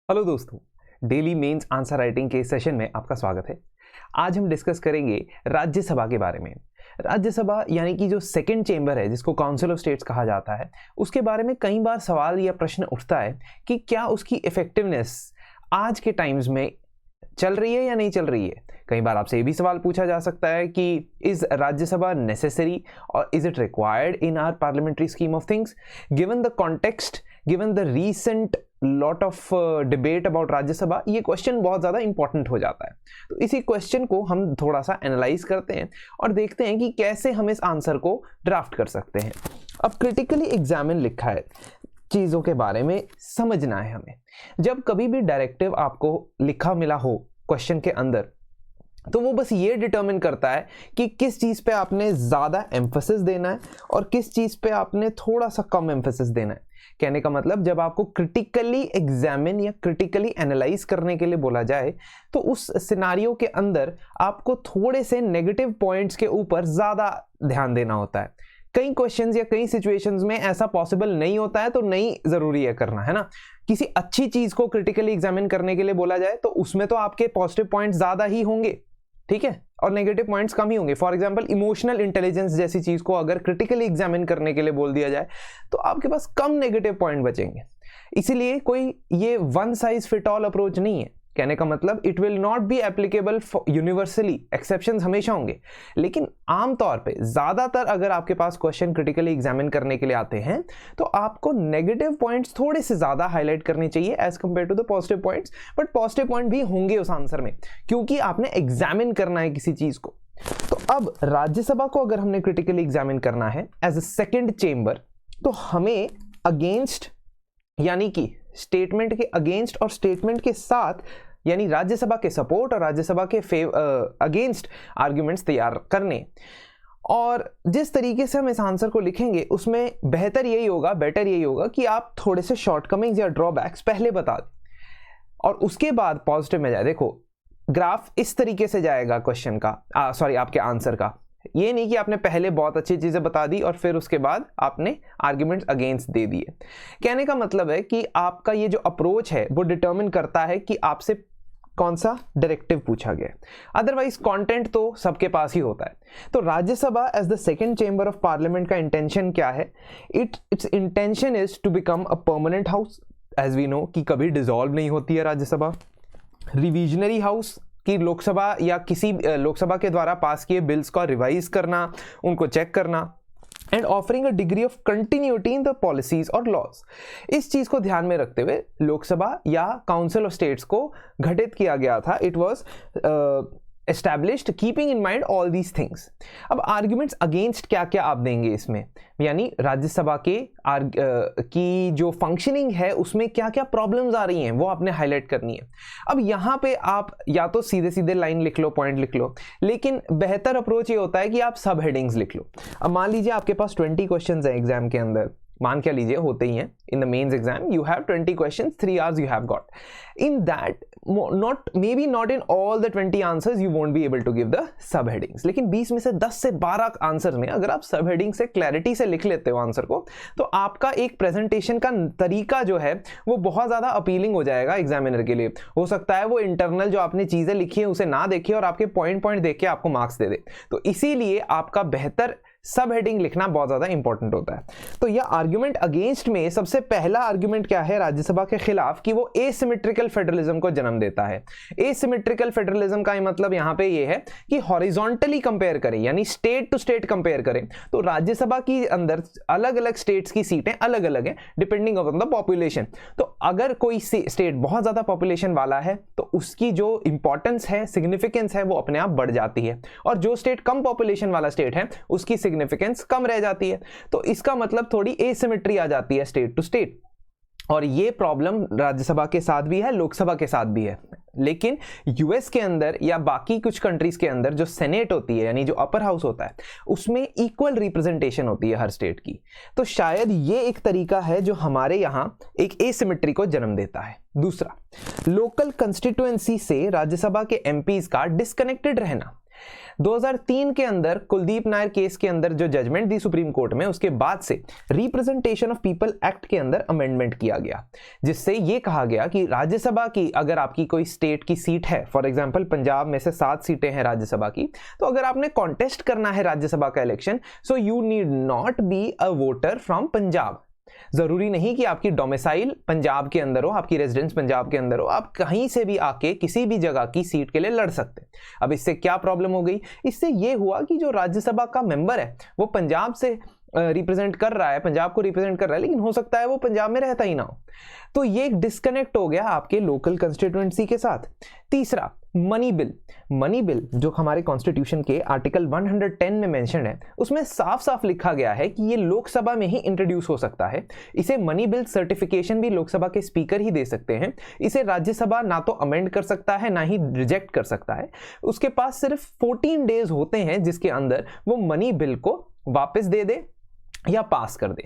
Hello दोस्तों, daily mains answer writing के session में आपका स्वागत है। आज हम डिस्कस करेंगे राज्यसभा के बारे में। राज्यसभा यानी कि जो सेकंड चेंबर है, जिसको काउंसिल ऑफ स्टेट्स कहा जाता है, उसके बारे में कई बार सवाल या प्रश्न उठता है कि क्या उसकी इफेक्टिवनेस आज के टाइम्स में चल रही है या नहीं चल रही है। कई बार आपसे ये भी सवाल पूछा जा सकता है कि इज राज्यसभा नेसेसरी और is it required in our parliamentary scheme of things given the context, given the recent lot of debate about Rajya Sabha. ये क्वेश्चन बहुत ज़्यादा इंपॉर्टेंट हो जाता है। तो इसी क्वेश्चन को हम थोड़ा सा एनालाइज करते हैं और देखते हैं कि कैसे हम इस आंसर को ड्राफ्ट कर सकते हैं। अब क्रिटिकली एग्जामिन लिखा है, चीज़ों के बारे में समझना है हमें। जब कभी भी डायरेक्टिव आपको लिखा मिला हो क्वेश्चन के अंदर, तो वो बस ये डिटरमिन करता है कि किस चीज़ पे आपने ज़्यादा एम्फेसिस देना है और किस चीज़ पे आपने थोड़ा सा कम एम्फेसिस देना है। कहने का मतलब, जब आपको क्रिटिकली एग्जामिन या क्रिटिकली एनालाइज करने के लिए बोला जाए, तो उस सिनारियो के अंदर आपको थोड़े से नेगेटिव पॉइंट्स के ऊपर ज़्यादा ध्यान देना होता है। कई क्वेश्चंस या कई सिचुएशंस में ऐसा पॉसिबल नहीं होता है, तो नहीं ज़रूरी है करना, है ना। किसी अच्छी चीज़ को क्रिटिकली एग्जामिन करने के लिए बोला जाए तो उसमें तो आपके पॉजिटिव पॉइंट्स ज़्यादा ही होंगे, ठीक है, और नेगेटिव पॉइंट्स कम ही होंगे। फॉर एग्जांपल, इमोशनल इंटेलिजेंस जैसी चीज को अगर क्रिटिकली एग्जामिन करने के लिए बोल दिया जाए तो आपके पास कम नेगेटिव पॉइंट बचेंगे। इसीलिए कोई ये one size fit all approach नहीं है। कहने का मतलब, it will not be applicable universally, exceptions हमेशा होंगे, लेकिन आमतौर पे ज्यादातर अगर आपके पास क्वेश्चन क्रिटिकली एग्जामिन करने के लिए आते हैं तो आपको नेगेटिव पॉइंट्स थोड़े से ज्यादा हाईलाइट करने चाहिए as compare to the positive points. But positive point भी होंगे उस आंसर में, क्योंकि आपने एग्जामिन करना है किसी चीज को। तो अब राज्यसभा को अगर हमने क्रिटिकली एग्जामिन करना है एज अ सेकेंड चेंबर, तो हमें अगेंस्ट यानी कि स्टेटमेंट के अगेंस्ट और स्टेटमेंट के साथ, यानी राज्यसभा के सपोर्ट और राज्यसभा के अगेंस्ट आर्ग्यूमेंट्स तैयार करने। और जिस तरीके से हम इस आंसर को लिखेंगे उसमें बेटर यही होगा कि आप थोड़े से शॉर्टकमिंग्स या ड्रॉबैक्स पहले बता दें और उसके बाद पॉजिटिव में जाए। देखो, ग्राफ इस तरीके से जाएगा क्वेश्चन का, आपके आंसर का। ये नहीं कि आपने पहले बहुत अच्छी चीजें बता दी और फिर उसके बाद आपने आर्ग्यूमेंट्स अगेंस्ट दे दिए। कहने का मतलब है कि आपका ये जो अप्रोच है वो डिटरमिन करता है कि आपसे कौन सा डायरेक्टिव पूछा गया। अदरवाइज कंटेंट तो सबके पास ही होता है। तो Rajya Sabha as the second chamber of parliament का इंटेंशन क्या है? Its intention is to become a permanent house. As we know कि कभी डिसॉल्व नहीं होती है राज्यसभा। रिविजनरी हाउस कि लोकसभा या किसी लोकसभा के द्वारा पास किए बिल्स का रिवाइज करना, उनको चेक करना, and offering a degree of continuity in the policies और लॉज। इस चीज को ध्यान में रखते हुए लोकसभा या काउंसिल ऑफ स्टेट्स को गठित किया गया था। It was established keeping in mind all these things। अब आर्ग्यूमेंट्स अगेंस्ट क्या क्या आप देंगे इसमें, यानी राज्यसभा के की जो फंक्शनिंग है उसमें क्या क्या प्रॉब्लम्स आ रही हैं वो आपने हाईलाइट करनी है। अब यहाँ पे आप या तो सीधे सीधे लाइन लिख लो, पॉइंट लिख लो, लेकिन बेहतर अप्रोच ये होता है कि आप सब हेडिंग्स लिख लो। अब मान लीजिए आपके पास 20 क्वेश्चंस हैं एग्जाम के अंदर, मान क्या लीजिए होते ही हैं in the mains exam, you have 20 questions, 3 hours you have got। in that maybe not in all the 20 answers you won't be able to give the sub headings, लेकिन 20 में से 10 से 12 आंसर में अगर आप सब हेडिंग से क्लैरिटी से लिख लेते हो आंसर को, तो आपका एक प्रेजेंटेशन का तरीका जो है वो बहुत ज्यादा अपीलिंग हो जाएगा एग्जामिनर के लिए। हो सकता है वो इंटरनल जो आपने चीजें लिखी है उसे ना देखे और आपके पॉइंट देख के आपको मार्क्स दे दे। तो इसीलिए आपका बेहतर सब हेडिंग लिखना बहुत ज्यादा इंपॉर्टेंट होता है। तो यह आर्ग्यूमेंट अगेंस्ट में सबसे पहला आर्ग्यूमेंट क्या है राज्यसभा के खिलाफ, कि वो एसिमेट्रिकल फेडरलिज्म को जन्म देता है। एसिमेट्रिकल फेडरलिज्म का मतलब यहां पे ये है कि हॉरिजॉन्टली कंपेयर करें, यानी स्टेट टू स्टेट कंपेयर करें, तो राज्यसभा की अंदर अलग अलग स्टेट्स की सीटें अलग अलग हैं डिपेंडिंग ऑन द पॉपुलेशन। तो अगर कोई स्टेट बहुत ज्यादा पॉपुलेशन वाला है तो उसकी जो इंपॉर्टेंस है, सिग्निफिकेंस है, वो अपने आप बढ़ जाती है, और जो स्टेट कम पॉपुलेशन वाला स्टेट है उसकी सिग्निफिकेंस कम रह जाती है। तो इसका मतलब थोड़ी एसिमेट्री आ जाती है स्टेट टू स्टेट, और ये प्रॉब्लम राज्यसभा के साथ भी है, लोकसभा के साथ भी है। लेकिन यूएस के अंदर या बाकी कुछ कंट्रीज के अंदर जो सेनेट होती है, यानी जो अपर हाउस होता है, उसमें इक्वल रिप्रेजेंटेशन होती है हर स्टेट की। तो शायद ये एक तरीका है जो हमारे यहाँ एक एसिमेट्री को जन्म देता है। दूसरा, लोकल कंस्टिट्यूएंसी से राज्यसभा के एमपीज का डिस्कनेक्टेड रहना। 2003 के अंदर कुलदीप नायर केस के अंदर जो जजमेंट दी सुप्रीम कोर्ट में, उसके बाद से रिप्रेजेंटेशन ऑफ पीपल एक्ट के अंदर अमेंडमेंट किया गया, जिससे यह कहा गया कि राज्यसभा की अगर आपकी कोई स्टेट की सीट है, फॉर एग्जांपल पंजाब में से 7 सीटें हैं राज्यसभा की, तो अगर आपने कॉन्टेस्ट करना है राज्यसभा का election, so you need not be a voter from Punjab. जरूरी नहीं कि आपकी डोमिसाइल पंजाब के अंदर हो, आपकी रेजिडेंस पंजाब के अंदर हो, आप कहीं से भी आके किसी भी जगह की सीट के लिए लड़ सकते हैं। अब इससे क्या प्रॉब्लम हो गई? इससे यह हुआ कि जो राज्यसभा का मेंबर है वो पंजाब से रिप्रेजेंट कर रहा है, पंजाब को रिप्रेजेंट कर रहा है, लेकिन हो सकता है वो पंजाब में रहता ही ना हो, तो ये एक डिस्कनेक्ट हो गया आपके लोकल कंस्टिट्यूएंसी के साथ। तीसरा, मनी बिल। मनी बिल जो हमारे कॉन्स्टिट्यूशन के आर्टिकल 110 में मेंशन है, उसमें साफ साफ लिखा गया है कि ये लोकसभा में ही इंट्रोड्यूस हो सकता है। इसे मनी बिल सर्टिफिकेशन भी लोकसभा के स्पीकर ही दे सकते हैं। इसे राज्यसभा ना तो अमेंड कर सकता है, ना ही रिजेक्ट कर सकता है। उसके पास सिर्फ 14 डेज होते हैं जिसके अंदर वो मनी बिल को वापस दे दे या पास कर दे।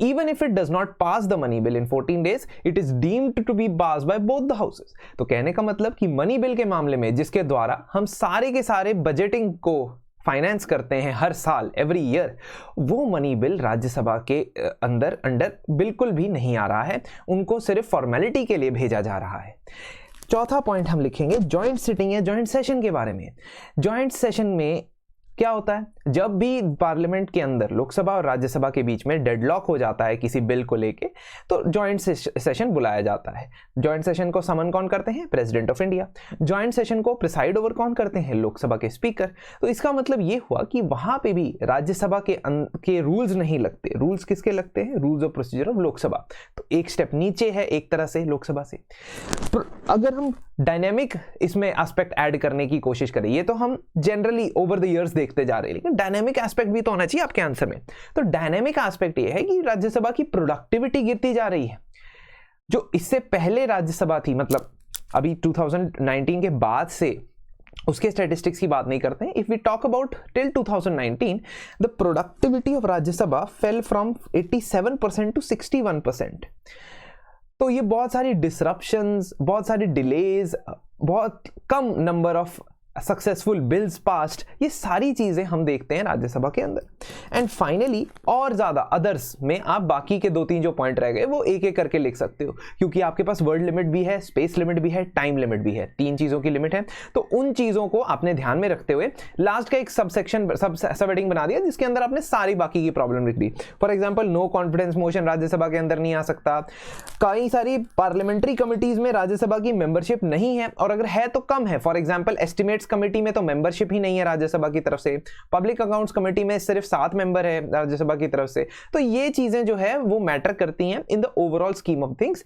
Even if it does not pass the money bill in 14 days, it is deemed to be pass by both the houses. तो कहने का मतलब कि मनी बिल के मामले में, जिसके द्वारा हम सारे के सारे बजटिंग को फाइनेंस करते हैं हर साल, एवरी ईयर, वो मनी बिल राज्यसभा के अंदर बिल्कुल भी नहीं आ रहा है, उनको सिर्फ फॉर्मेलिटी के लिए भेजा जा रहा है। चौथा पॉइंट हम लिखेंगे जॉइंट सिटिंग या जॉइंट सेशन के बारे में। जॉइंट सेशन में क्या होता है? जब भी पार्लियामेंट के अंदर लोकसभा और राज्यसभा के बीच में डेडलॉक हो जाता है किसी बिल को लेके, तो जॉइंट सेशन बुलाया जाता है। जॉइंट सेशन को समन कौन करते हैं? President of India. Joint session को प्रिसाइड ओवर कौन करते हैं? लोकसभा के स्पीकर। तो इसका मतलब ये हुआ कि वहां पे भी राज्यसभा के रूल्स नहीं लगते। रूल्स किसके लगते हैं? Rules of procedure of Lok Sabha. तो एक स्टेप नीचे है एक तरह से लोकसभा से। अगर हम डायनेमिक इसमें एस्पेक्ट ऐड करने की कोशिश करें, ये तो हम जनरली ओवर द इयर्स देखते जा रहे हैं, लेकिन डायनेमिक एस्पेक्ट भी तो होना चाहिए आपके आंसर में। तो डायनेमिक एस्पेक्ट ये है कि राज्यसभा की प्रोडक्टिविटी गिरती जा रही है। जो इससे पहले राज्यसभा थी, मतलब अभी 2019 के बाद से, उसके स्टैटिस्टिक्स की बात नहीं करते हैं। If we talk about till 2019, the productivity of Rajya Sabha fell from 87% to 61%। तो ये बहुत सारी डिसरप्शंस, बहुत सारी डिलेज, बहुत कम number of successful bills passed, ये सारी चीजें हम देखते हैं राज्यसभा के अंदर। एंड फाइनली और ज्यादा अदर्स में आप बाकी के 2-3 जो पॉइंट रह गए वो एक एक करके लिख सकते हो, क्योंकि आपके पास वर्ड लिमिट भी है, स्पेस लिमिट भी है, टाइम लिमिट भी है, 3 चीजों की लिमिट है। तो उन चीजों को आपने ध्यान में रखते हुए लास्ट का एक सब हेडिंग बना दिया, जिसके अंदर आपने सारी बाकी की प्रॉब्लम लिख दी। For example, no confidence motion Rajya Sabha के अंदर नहीं आ सकता। कई सारी पार्लियामेंट्री कमिटीज में राज्यसभा की मेंबरशिप नहीं है, और अगर है तो कम है। फॉर एग्जाम्पल, एस्टिमेट कमेटी में तो मेंबरशिप ही नहीं है राज्यसभा की तरफ से। पब्लिक अकाउंट्स कमेटी में सिर्फ 7 मेंबर है राज्यसभा की तरफ से। तो ये चीजें जो है वो मैटर करती हैं in the overall scheme of things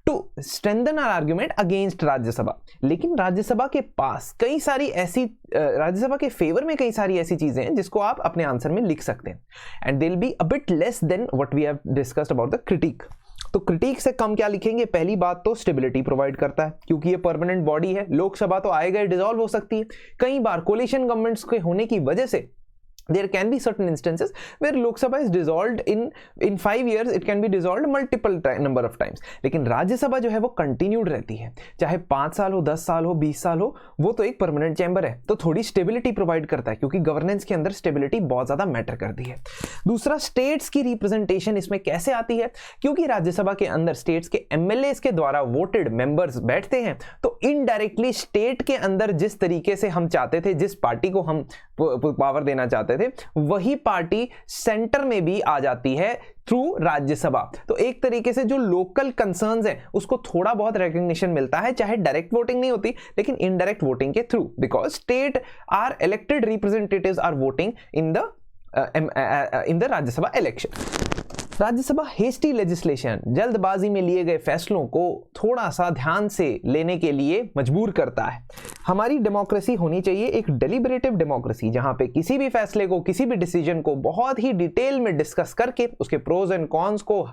to strengthen our argument against Rajya Sabha. लेकिन राज्यसभा के पास कई सारी ऐसी, राज्यसभा के फेवर में कई सारी ऐसी चीजें हैं जिसको आप अपने आंसर में लिख सकते हैं, and they will be a bit less than what we have discussed about the critique. तो क्रिटिक से कम क्या लिखेंगे? पहली बात तो स्टेबिलिटी प्रोवाइड करता है, क्योंकि ये परमानेंट बॉडी है। लोकसभा तो आएगा डिसॉल्व हो सकती है। कई बार कोलिशन गवर्नमेंट्स के होने की वजह से there can be certain instances where Lok Sabha is dissolved in 5 years, it can be dissolved multiple number of times। लेकिन राज्यसभा जो है वो कंटिन्यूड रहती है, चाहे 5 साल हो, 10 साल हो, 20 साल हो, वो तो एक परमानेंट चैम्बर है। तो थोड़ी स्टेबिलिटी प्रोवाइड करता है, क्योंकि गवर्नेंस के अंदर स्टेबिलिटी बहुत ज्यादा मैटर करती है। दूसरा, स्टेट्स की रिप्रेजेंटेशन इसमें कैसे आती है? क्योंकि राज्यसभा के अंदर स्टेट्स के एमएलएस के द्वारा वोटेड मेंबर्स बैठते हैं, तो इनडायरेक्टली स्टेट के अंदर जिस तरीके से हम चाहते थे, जिस पार्टी को हम पावर देना चाहते थे, वही पार्टी सेंटर में भी आ जाती है थ्रू राज्यसभा। तो एक तरीके से जो लोकल कंसर्न्स हैं उसको थोड़ा बहुत रिकॉग्निशन मिलता है, चाहे डायरेक्ट वोटिंग नहीं होती, लेकिन इनडायरेक्ट वोटिंग के through, because state are elected representatives are voting in the Rajya Sabha election. Rajya Sabha hasty legislation, जल्दबाजी में लिए गए फैसलों को थोड़ा सा ध्यान से लेने के लिए मजबूर करता है। हमारी डेमोक्रेसी होनी चाहिए एक डेलिबरेटिव डेमोक्रेसी, जहां पे किसी भी फैसले को, किसी भी डिसीजन को बहुत ही डिटेल में डिस्कस करके, उसके प्रोज एंड कॉन्स को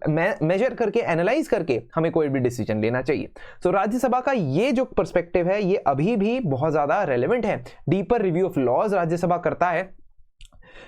मेजर करके, एनालाइज करके हमें कोई भी डिसीजन लेना चाहिए। तो राज्यसभा का ये जो पर्सपेक्टिव है, ये अभी भी बहुत ज्यादा रेलेवेंट है। Deeper review of laws Rajya Sabha करता है,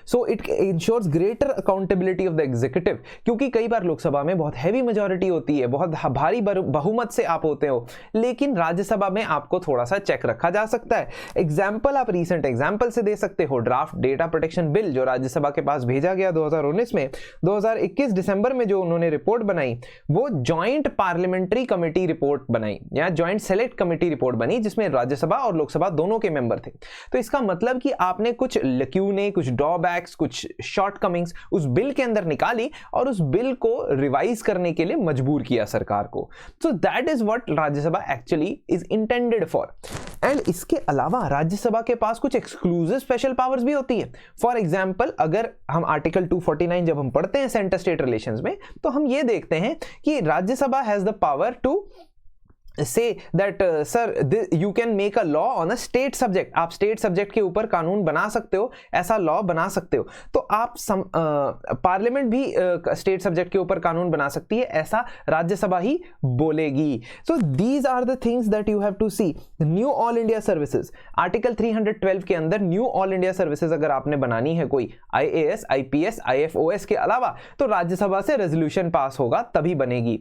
so it ensures greater accountability of the executive, क्योंकि कई बार लोकसभा में बहुत हैवी मेजॉरिटी होती है, बहुत भारी बहुमत से आप होते हो, लेकिन राज्यसभा में आपको थोड़ा सा चेक रखा जा सकता है। एग्जाम्पल आप रीसेंट एग्जाम्पल से दे सकते हो, ड्राफ्ट डेटा प्रोटेक्शन बिल जो राज्यसभा के पास भेजा गया 2019 में, 2021 दिसंबर में जो उन्होंने रिपोर्ट बनाई वो ज्वाइंट पार्लियामेंट्री कमेटी रिपोर्ट बनाई या ज्वाइंट सेलेक्ट कमेटी रिपोर्ट बनी, जिसमें राज्यसभा और लोकसभा दोनों के मेंबर थे। तो इसका मतलब कि आपने कुछ लक्यूने, कुछ ड्रॉबैक्स, कुछ शॉर्टकमिंग्स उस बिल के अंदर निकाली और उस बिल को रिवाइज करने के लिए मजबूर किया सरकार को। So that is what Rajya Sabha actually is intended for. And इसके अलावा राज्यसभा के पास कुछ एक्सक्लूसिव स्पेशल पावर्स भी होती है। फॉर एग्जांपल, अगर हम आर्टिकल 249 जब हम पढ़ते हैं सेंटर स्टेट रिलेशंस में, तो हम ये देखते हैं कि Rajya Sabha has the power to say that sir you can make a law on a state subject। आप स्टेट सब्जेक्ट के ऊपर कानून बना सकते हो, ऐसा लॉ बना सकते हो। तो आप पार्लियामेंट भी स्टेट सब्जेक्ट के ऊपर कानून बना सकती है, ऐसा राज्यसभा ही बोलेगी। So these are the things that you have to see. New all India services, article 312 के अंदर न्यू ऑल इंडिया सर्विसेज अगर आपने बनानी है कोई IAS, IPS, IFOS के अलावा, तो राज्यसभा से रेजोल्यूशन पास होगा तभी बनेगी।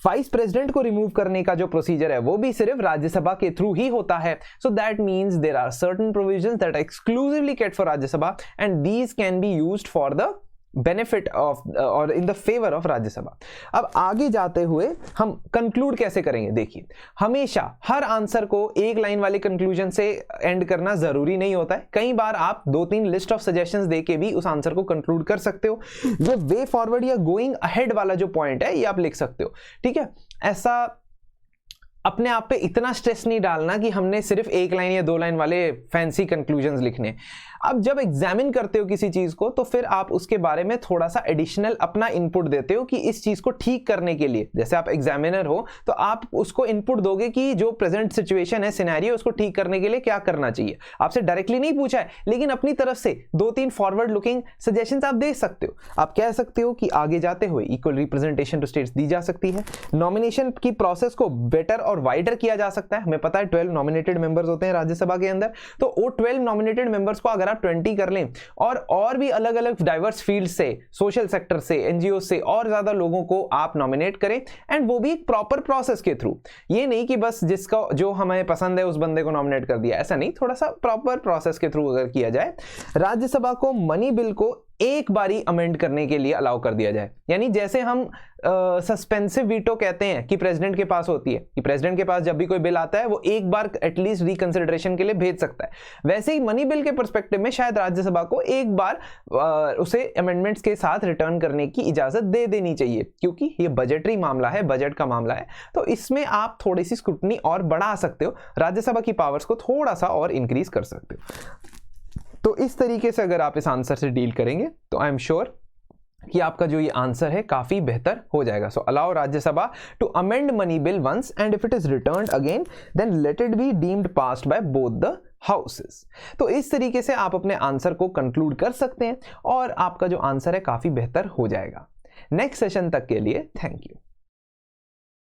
वाइस प्रेसिडेंट को रिमूव करने का जो प्रोसीजर है वो भी सिर्फ राज्यसभा के थ्रू ही होता है। So that means there are certain provisions that exclusively kept for Rajya Sabha and these can be used for the benefit of और in the favour of Rajya Sabha. अब आगे जाते हुए हम कंक्लूड कैसे करेंगे, देखिए हमेशा हर आंसर को एक लाइन वाले कंक्लूजन से एंड करना जरूरी नहीं होता है। कई बार आप 2-3 लिस्ट ऑफ सजेशंस देके भी उस आंसर को कंक्लूड कर सकते हो। ये वे फॉरवर्ड या गोइंग अहेड वाला जो पॉइंट है ये आप लिख सकते हो, ठीक है। ऐसा अपने आप पे इतना स्ट्रेस नहीं डालना कि हमने सिर्फ 1 लाइन या 2 लाइन वाले फैंसी कंक्लूजन्स लिखने। अब जब एग्जामिन करते हो किसी चीज को, तो फिर आप उसके बारे में थोड़ा सा एडिशनल अपना इनपुट देते हो कि इस चीज को ठीक करने के लिए, जैसे आप एग्जामिनर हो तो आप उसको इनपुट दोगे कि जो प्रेजेंट सिचुएशन है, सिनेरियो, उसको ठीक करने के लिए क्या करना चाहिए। आपसे डायरेक्टली नहीं पूछा है, लेकिन अपनी तरफ से 2-3 फॉरवर्ड लुकिंग सजेशंस आप दे सकते हो। आप कह सकते हो कि आगे जाते हुए इक्वल रिप्रेजेंटेशन टू स्टेट्स दी जा सकती है, नॉमिनेशन की प्रोसेस को बेटर और वाइडर किया जा सकता है। हमें पता है 12 नॉमिनेटेड मेंबर्स होते हैं राज्यसभा के अंदर, तो वो 12 नॉमिनेटेड मेंबर्स को अगर आप 20 कर लें और भी अलग अलग डाइवर्स फील्ड से, सोशल सेक्टर से, एनजीओ से और ज्यादा लोगों को आप नॉमिनेट करें, एंड वो भी एक प्रॉपर प्रोसेस के थ्रू। ये नहीं कि बस जिसका जो हमें पसंद है उस बंदे को नॉमिनेट कर दिया, ऐसा नहीं, थोड़ा सा प्रॉपर प्रोसेस के थ्रू अगर किया जाए। राज्यसभा को मनी बिल को एक बारी अमेंड करने के लिए अलाउ कर दिया जाए, यानी जैसे हम सस्पेंसिव वीटो कहते हैं कि प्रेसिडेंट के पास होती है, कि प्रेसिडेंट के पास जब भी कोई बिल आता है वो एक बार एटलीस्ट रिकंसिडरेशन के लिए भेज सकता है, वैसे ही मनी बिल के पर्सपेक्टिव में शायद राज्यसभा को एक बार उसे अमेंडमेंट्स के साथ रिटर्न करने की इजाजत दे देनी चाहिए, क्योंकि ये बजटरी मामला है, बजट का मामला है। तो इसमें आप थोड़ी सी स्क्रूटनी और बढ़ा सकते हो, राज्यसभा की पावर्स को थोड़ा सा और इंक्रीज कर सकते हो। तो इस तरीके से अगर आप इस आंसर से डील करेंगे तो आई एम श्योर कि आपका जो ये आंसर है काफी बेहतर हो जाएगा। So allow Rajya Sabha to amend money bill once and if it is returned again then let it be deemed passed by both the houses. तो इस तरीके से आप अपने आंसर को कंक्लूड कर सकते हैं और आपका जो आंसर है काफी बेहतर हो जाएगा। नेक्स्ट सेशन तक के लिए थैंक यू।